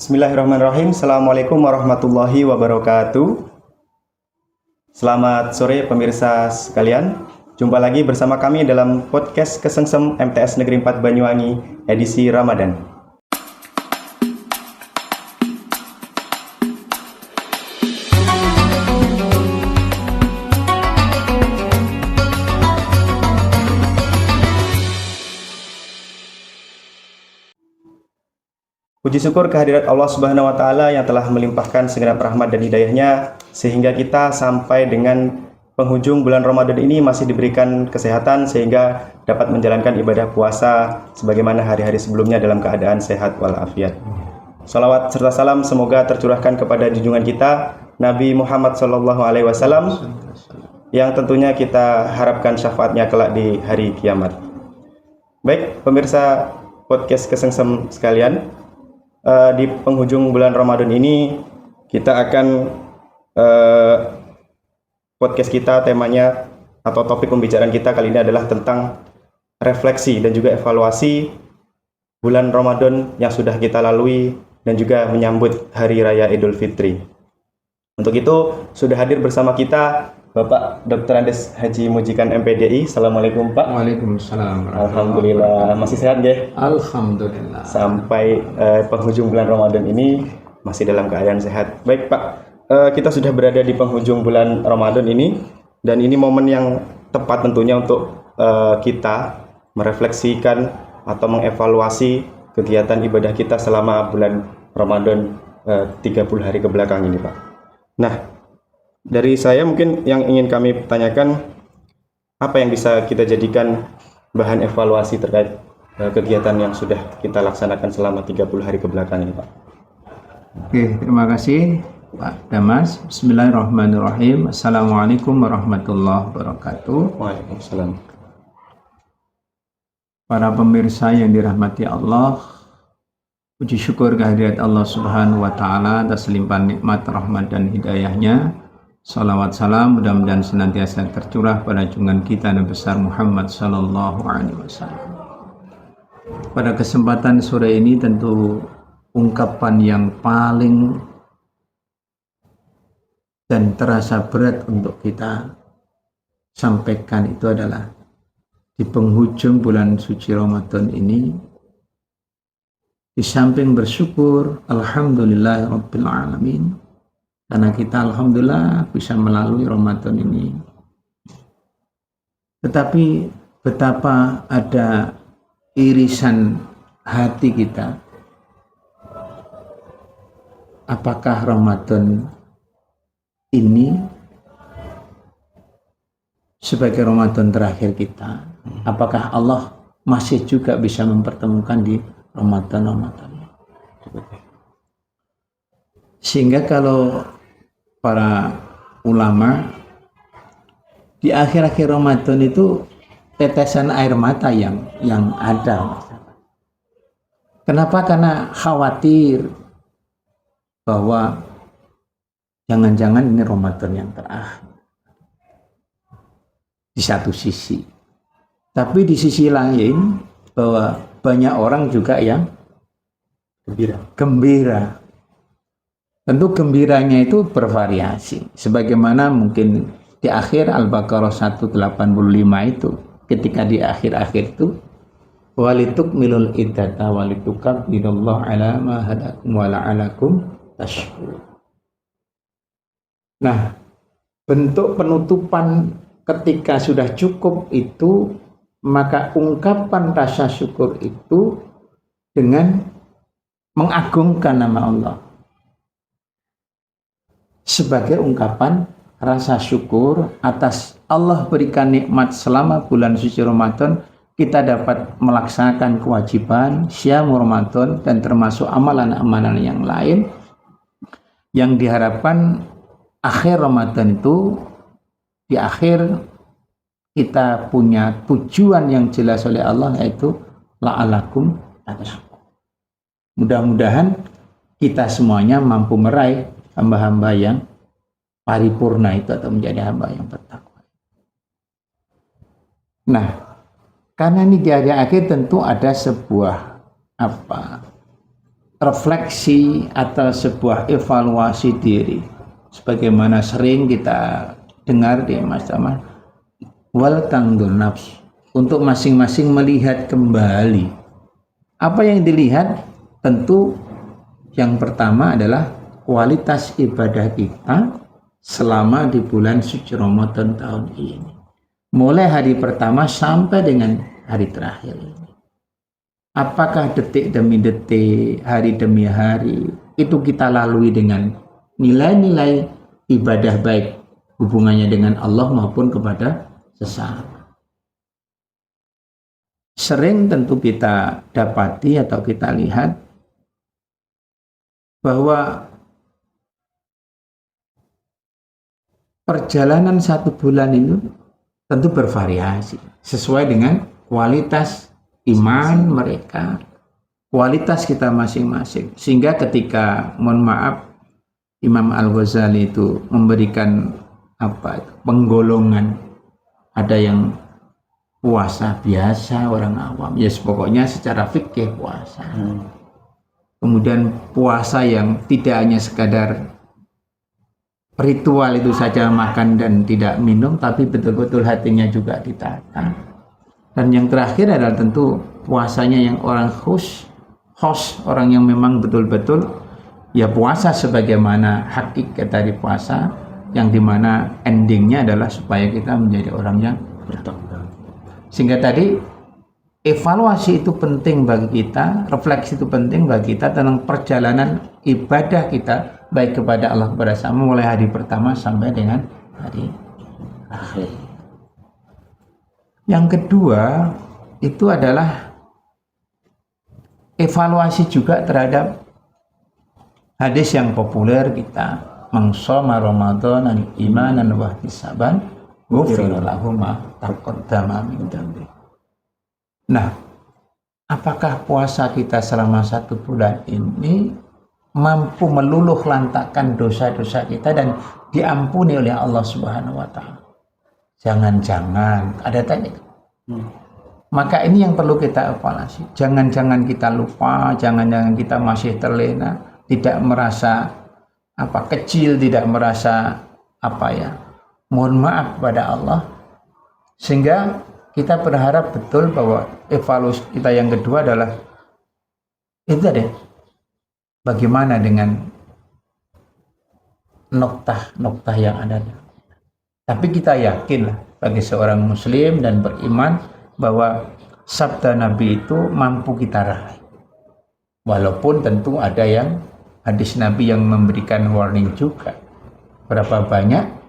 Bismillahirrahmanirrahim. Assalamualaikum warahmatullahi wabarakatuh. Selamat sore pemirsa sekalian. Jumpa lagi bersama kami dalam podcast Kesengsem MTS Negeri 4 Banyuwangi edisi Ramadan. Puji syukur kehadirat Allah Subhanahu wa Ta'ala yang telah melimpahkan segenap rahmat dan hidayahnya sehingga kita sampai dengan penghujung bulan Ramadan ini masih diberikan kesehatan sehingga dapat menjalankan ibadah puasa sebagaimana hari-hari sebelumnya dalam keadaan sehat walafiat. Salawat serta salam semoga tercurahkan kepada junjungan kita Nabi Muhammad SAW yang tentunya kita harapkan syafaatnya kelak di hari kiamat. Baik pemirsa podcast Kesengsem sekalian, di penghujung bulan Ramadan ini kita akan podcast kita temanya atau topik pembicaraan kita kali ini adalah tentang refleksi dan juga evaluasi bulan Ramadan yang sudah kita lalui dan juga menyambut Hari Raya Idul Fitri. Untuk itu sudah hadir bersama kita Bapak Dr. Andes Haji Mujikan MPDI. Assalamualaikum Pak. Waalaikumsalam. Alhamdulillah masih sehat nggih? Alhamdulillah. Sampai penghujung bulan Ramadan ini masih dalam keadaan sehat. Baik Pak, kita sudah berada di penghujung bulan Ramadan ini dan ini momen yang tepat tentunya untuk kita merefleksikan atau mengevaluasi kegiatan ibadah kita selama bulan Ramadan 30 hari ke belakang ini Pak. Nah, dari saya mungkin yang ingin kami tanyakan, apa yang bisa kita jadikan bahan evaluasi terkait kegiatan yang sudah kita laksanakan selama 30 hari ke belakang ini Pak. Oke, terima kasih Pak Damas. Bismillahirrahmanirrahim. Assalamualaikum warahmatullahi wabarakatuh. Waalaikumsalam. Para pemirsa yang dirahmati Allah, puji syukur kehadirat Allah Subhanahu wa Ta'ala atas limpahan nikmat, rahmat dan hidayahnya. Salawat salam mudah-mudahan senantiasa tercurah pada junjungan kita Nabi besar Muhammad sallallahu alaihi wasallam. Pada kesempatan sore ini tentu ungkapan yang paling dan terasa berat untuk kita sampaikan itu adalah di penghujung bulan suci Ramadan ini, di samping bersyukur alhamdulillahirabbil alamin karena kita alhamdulillah bisa melalui Ramadan ini. Tetapi betapa ada irisan hati kita. Apakah Ramadan ini sebagai Ramadan terakhir kita? Apakah Allah masih juga bisa mempertemukan di Ramadan? Sehingga kalau para ulama di akhir-akhir Ramadan itu tetesan air mata yang ada. Kenapa? Karena khawatir bahwa jangan-jangan ini Ramadan yang terakhir. Di satu sisi. Tapi di sisi lain bahwa banyak orang juga yang gembira. Tentu gembiranya itu bervariasi. Sebagaimana mungkin di akhir Al-Baqarah 185 itu, ketika di akhir-akhir itu, walitukmilul iddata walitukabbirullaha ala ma hadakum wa la'alakum tashkurun. Nah, bentuk penutupan ketika sudah cukup itu, maka ungkapan rasa syukur itu dengan mengagungkan nama Allah. Sebagai ungkapan rasa syukur atas Allah berikan nikmat selama bulan suci Ramadan, kita dapat melaksanakan kewajiban Syahmu Ramadan dan termasuk amalan-amalan yang lain yang diharapkan akhir Ramadan itu, di akhir kita punya tujuan yang jelas oleh Allah, yaitu la'alakum tattaqun. Mudah-mudahan kita semuanya mampu meraih hamba-hamba yang paripurna itu atau menjadi hamba yang bertakwa. Nah, karena ini di akhir tentu ada sebuah refleksi atau sebuah evaluasi diri, sebagaimana sering kita dengar di mas-mas, wal tangdur nafs, untuk masing-masing melihat kembali. Apa yang dilihat? Tentu yang pertama adalah kualitas ibadah kita selama di bulan suci Ramadan tahun ini, mulai hari pertama sampai dengan hari terakhir ini. Apakah detik demi detik, hari demi hari itu kita lalui dengan nilai-nilai ibadah baik hubungannya dengan Allah maupun kepada sesama. Sering tentu kita dapati atau kita lihat bahwa perjalanan 1 bulan itu tentu bervariasi sesuai dengan kualitas iman mereka, kualitas kita masing-masing. Sehingga ketika, mohon maaf, Imam Al-Ghazali itu memberikan penggolongan, ada yang puasa biasa orang awam, ya pokoknya secara fikih puasa. Kemudian puasa yang tidak hanya sekadar ritual itu saja, makan dan tidak minum, tapi betul-betul hatinya juga ditata. Dan yang terakhir adalah tentu puasanya yang orang host, orang yang memang betul-betul ya puasa sebagaimana hakikat dari puasa, yang dimana endingnya adalah supaya kita menjadi orang yang bertakwa. Sehingga tadi evaluasi itu penting bagi kita, refleksi itu penting bagi kita tentang perjalanan ibadah kita baik kepada Allah kepada sama, mulai hari pertama sampai dengan hari akhir. Yang kedua itu adalah evaluasi juga terhadap hadis yang populer kita, man shoma Ramadan imanan wa ihtisaban ghufira lahu ma taqaddama min dhanbi. Nah, apakah puasa kita selama 1 bulan ini mampu meluluh lantakkan dosa-dosa kita dan diampuni oleh Allah Subhanahu wa taala? Jangan-jangan ada tanya. Maka ini yang perlu kita evaluasi. Jangan-jangan kita lupa, jangan-jangan kita masih terlena, tidak merasa kecil, tidak merasa mohon maaf kepada Allah, sehingga kita berharap betul bahwa evaluasi kita yang kedua adalah itu deh, bagaimana dengan noktah yang ada. Tapi kita yakinlah bagi seorang muslim dan beriman bahwa sabda Nabi itu mampu kita raih, walaupun tentu ada yang hadis Nabi yang memberikan warning juga. Berapa banyak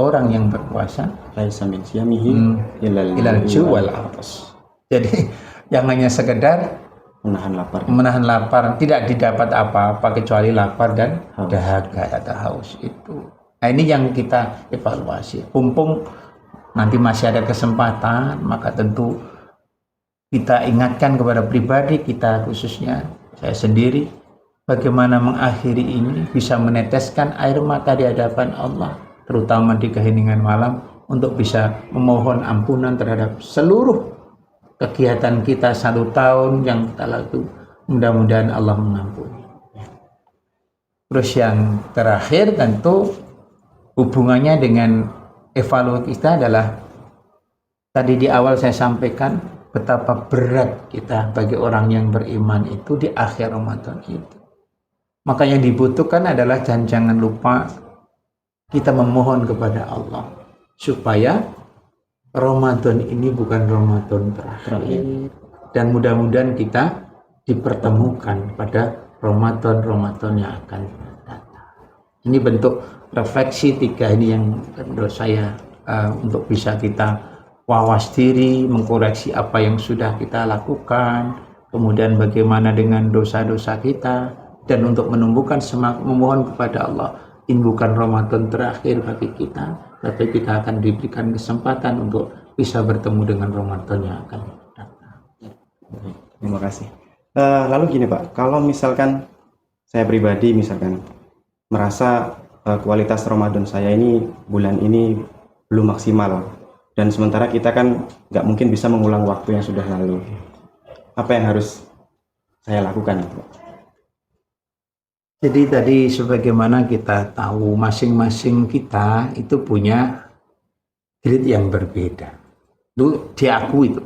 orang yang berpuasa laisa min siyamihi ilal juwal atas. Jadi yang hanya sekedar menahan lapar, tidak didapat apa-apa kecuali lapar dan dahaga atau haus itu. Nah, ini yang kita evaluasi. Mumpung nanti masih ada kesempatan, maka tentu kita ingatkan kepada pribadi kita, khususnya saya sendiri, bagaimana mengakhiri ini bisa meneteskan air mata di hadapan Allah, terutama di keheningan malam, untuk bisa memohon ampunan terhadap seluruh kegiatan kita 1 tahun yang kita lakukan. Mudah-mudahan Allah mengampuni. Terus yang terakhir tentu hubungannya dengan evaluasi kita adalah tadi di awal saya sampaikan betapa berat kita bagi orang yang beriman itu di akhir Ramadan itu. Maka yang dibutuhkan adalah jangan lupa kita memohon kepada Allah supaya Ramadan ini bukan Ramadan terakhir, dan mudah-mudahan kita dipertemukan pada Ramadan yang akan datang. Ini bentuk refleksi 3 ini yang menurut saya untuk bisa kita wawas diri, mengkoreksi apa yang sudah kita lakukan, kemudian bagaimana dengan dosa-dosa kita, dan untuk menumbuhkan semangat memohon kepada Allah. Ini bukan Ramadan terakhir bagi kita, tapi kita akan diberikan kesempatan untuk bisa bertemu dengan Ramadan yang akan datang. Terima kasih. Lalu gini Pak, kalau misalkan saya pribadi misalkan merasa kualitas Ramadan saya ini bulan ini belum maksimal, dan sementara kita kan nggak mungkin bisa mengulang waktu yang sudah lalu, apa yang harus saya lakukan itu? Jadi tadi sebagaimana kita tahu masing-masing kita itu punya grade yang berbeda. Itu diakui itu.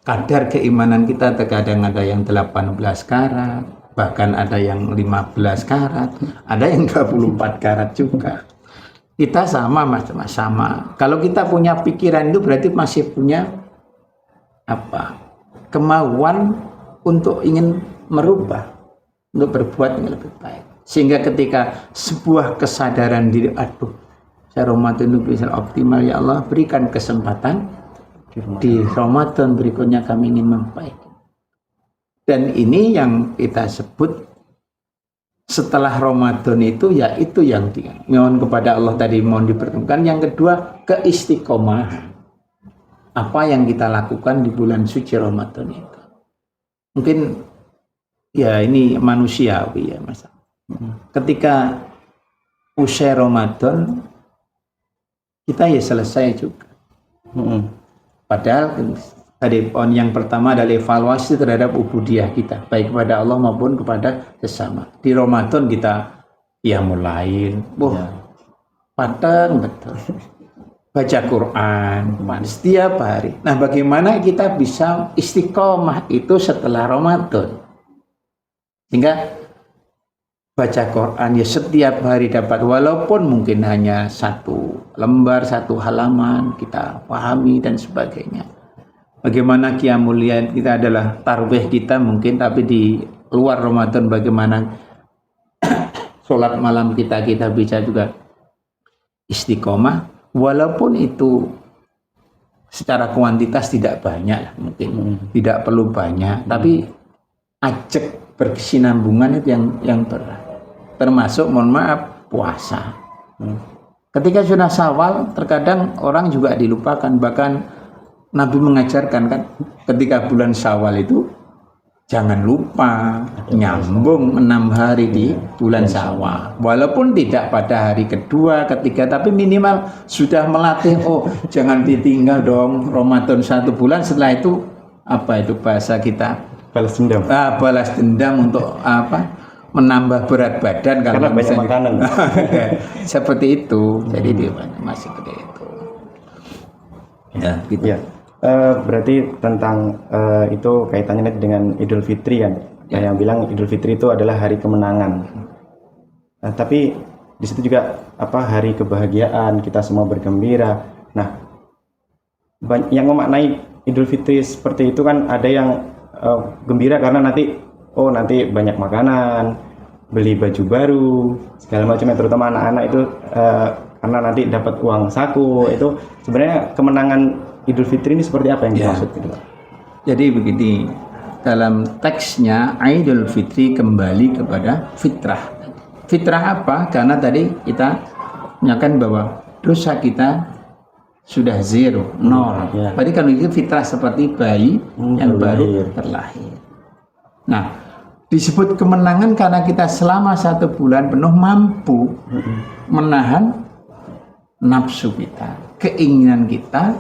Kadar keimanan kita terkadang ada yang 18 karat, bahkan ada yang 15 karat, ada yang 24 karat juga. Kita sama mas, sama. Kalau kita punya pikiran itu berarti masih punya apa? Kemauan untuk ingin merubah, untuk berbuat yang lebih baik. Sehingga ketika sebuah kesadaran diri, aduh, saya Ramadan itu bisa optimal, ya Allah berikan kesempatan di Ramadan berikutnya kami ingin memperbaiki. Dan ini yang kita sebut setelah Ramadan itu, ya itu yang mohon kepada Allah tadi, mohon dipertemukan. Yang kedua, keistiqomahan. Apa yang kita lakukan di bulan suci Ramadan itu. Mungkin ya ini manusiawi ya Mas. Ketika usai Ramadan kita ya selesai juga. Padahal tadi poin yang pertama adalah evaluasi terhadap ubudiyah kita, baik kepada Allah maupun kepada sesama. Di Ramadan kita ya mulai, padang betul, baca Quran setiap hari. Nah, bagaimana kita bisa istiqomah itu setelah Ramadan? Sehingga baca Quran ya setiap hari dapat, walaupun mungkin hanya satu lembar, satu halaman kita pahami dan sebagainya. Bagaimana qiyamul lail kita adalah tarwih kita mungkin, tapi di luar Ramadan bagaimana sholat malam kita bisa juga istiqomah, walaupun itu secara kuantitas tidak banyak, mungkin tidak perlu banyak, tapi ajak berkesinambungan itu yang berat. Termasuk mohon maaf puasa. Ketika sudah Syawal terkadang orang juga dilupakan, bahkan Nabi mengajarkan kan ketika bulan Syawal itu jangan lupa nyambung 6 hari di bulan Syawal, walaupun tidak pada hari kedua, ketiga, tapi minimal sudah melatih. Oh, jangan ditinggal dong Ramadan 1 bulan, setelah itu apa itu bahasa kita Balas dendam. Balas dendam untuk apa? Menambah berat badan karena banyak makanan. Seperti itu. Jadi dia masih seperti itu. Ya, gitu. Ya. Berarti tentang itu kaitannya dengan Idul Fitri kan? Ya. Yang bilang Idul Fitri itu adalah hari kemenangan. Tapi di situ juga apa, hari kebahagiaan, kita semua bergembira. Nah, yang memaknai Idul Fitri seperti itu kan ada yang gembira karena nanti banyak makanan, beli baju baru, segala macam, terutama anak-anak itu karena nanti dapat uang saku. Itu sebenarnya kemenangan Idul Fitri ini seperti apa yang dimaksud gitu Pak? Jadi begini, dalam teksnya Idul Fitri kembali kepada fitrah. Fitrah apa? Karena tadi kita menyatakan bahwa dosa kita sudah 0, 0. Ya. Berarti kalau itu fitrah seperti bayi yang baru terlahir. Nah, disebut kemenangan karena kita selama 1 bulan penuh mampu menahan nafsu kita, keinginan kita,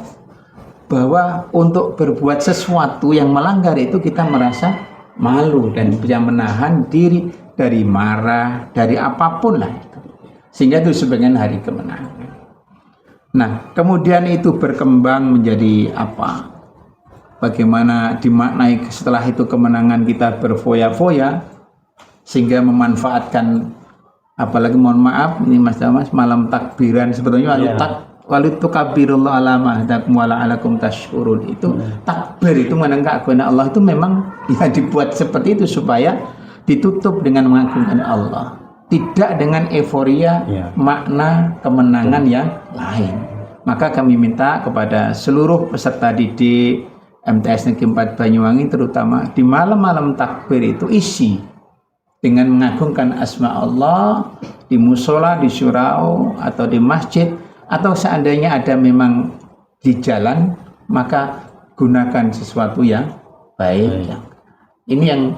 bahwa untuk berbuat sesuatu yang melanggar itu kita merasa malu dan bisa menahan diri dari marah, dari apapun lah itu. Sehingga itu sebagian hari kemenangan. Nah, kemudian itu berkembang menjadi apa? Bagaimana dimaknai setelah itu kemenangan kita berfoya-foya sehingga memanfaatkan, apalagi mohon maaf ini Mas Damas, malam takbiran sebetulnya walitu kabirullah alama hadakum wala alakum tashkurun, itu takbir itu menengah kepada Allah itu memang ya dibuat seperti itu supaya ditutup dengan mengagungkan Allah, tidak dengan euforia makna kemenangan yang lain. Maka kami minta kepada seluruh peserta didik MTS Negeri 4 Banyuwangi, terutama di malam-malam takbir itu isi dengan mengagungkan asma Allah di musola, di surau, atau di masjid, atau seandainya ada memang di jalan, maka gunakan sesuatu yang baik. Ini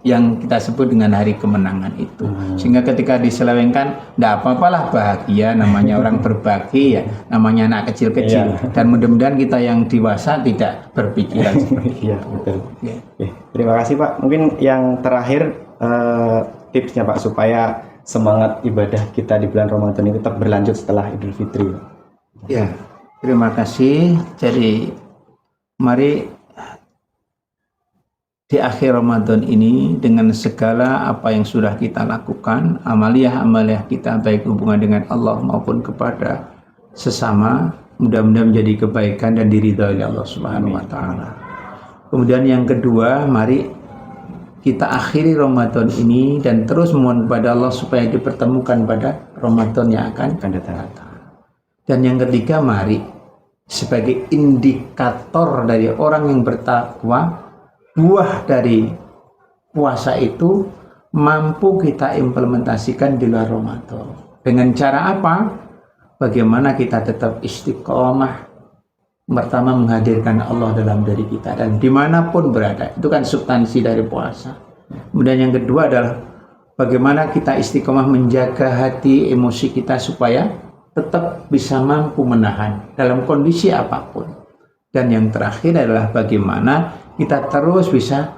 yang kita sebut dengan hari kemenangan itu. Sehingga ketika diselewengkan, tidak apa-apalah, bahagia, namanya orang berbagi ya, namanya anak kecil-kecil. Dan mudah-mudahan kita yang dewasa tidak berpikiran seperti itu. Betul. Terima kasih Pak. Mungkin yang terakhir tipsnya Pak supaya semangat ibadah kita di bulan Ramadan ini tetap berlanjut setelah Idul Fitri? Ya, terima kasih. Jadi mari di akhir Ramadan ini dengan segala apa yang sudah kita lakukan, amaliyah-amaliyah kita baik hubungan dengan Allah maupun kepada sesama, mudah-mudahan menjadi kebaikan dan diridhoi oleh Allah Subhanahu wa taala. Kemudian yang kedua, mari kita akhiri Ramadan ini dan terus mohon kepada Allah supaya dipertemukan pada Ramadan yang akan datang. Dan yang ketiga, mari sebagai indikator dari orang yang bertakwa, buah dari puasa itu mampu kita implementasikan di luar Ramadan. Dengan cara apa? Bagaimana kita tetap istiqomah. Pertama, menghadirkan Allah dalam diri kita dan dimanapun berada. Itu kan substansi dari puasa. Kemudian yang kedua adalah bagaimana kita istiqomah menjaga hati, emosi kita supaya tetap bisa mampu menahan dalam kondisi apapun. Dan yang terakhir adalah bagaimana kita terus bisa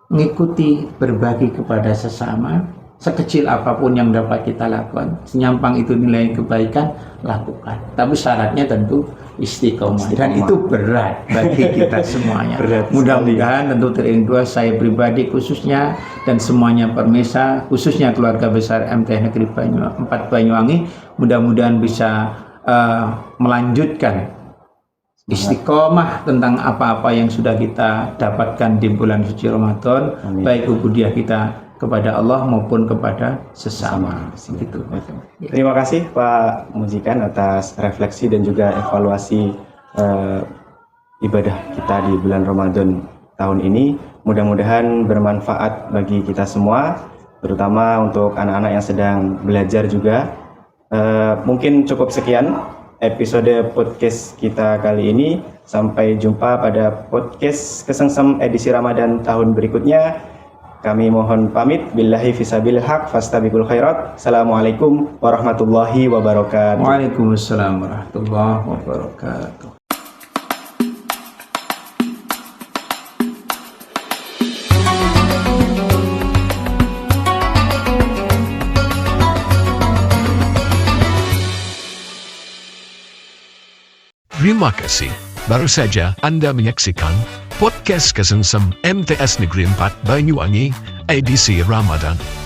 mengikuti, berbagi kepada sesama, sekecil apapun yang dapat kita lakukan. Senyampang itu nilai kebaikan, lakukan. Tapi syaratnya tentu istiqomah. Dan itu berat bagi kita semuanya. Mudah-mudahan tentu terindah saya pribadi khususnya dan semuanya permesa, khususnya keluarga besar MT Negeri 4 Banyuwangi, mudah-mudahan bisa melanjutkan istiqomah tentang apa-apa yang sudah kita dapatkan di bulan suci Ramadan. Amin. Baik ubudiyah kita kepada Allah maupun kepada sesama. Gitu. Terima kasih Pak Mujikan atas refleksi dan juga evaluasi ibadah kita di bulan Ramadan tahun ini. Mudah-mudahan bermanfaat bagi kita semua, terutama untuk anak-anak yang sedang belajar juga. Mungkin cukup sekian episode podcast kita kali ini. Sampai jumpa pada podcast Kesengsem edisi Ramadan tahun berikutnya. Kami mohon pamit. Billahi fisabilil haq fastabiqul khairat. Assalamualaikum warahmatullahi wabarakatuh. Waalaikumsalam warahmatullahi wabarakatuh. Terima kasih. Baru saja Anda menyaksikan podcast Kesengsem MTS Negeri 4 Banyuwangi edisi Ramadan.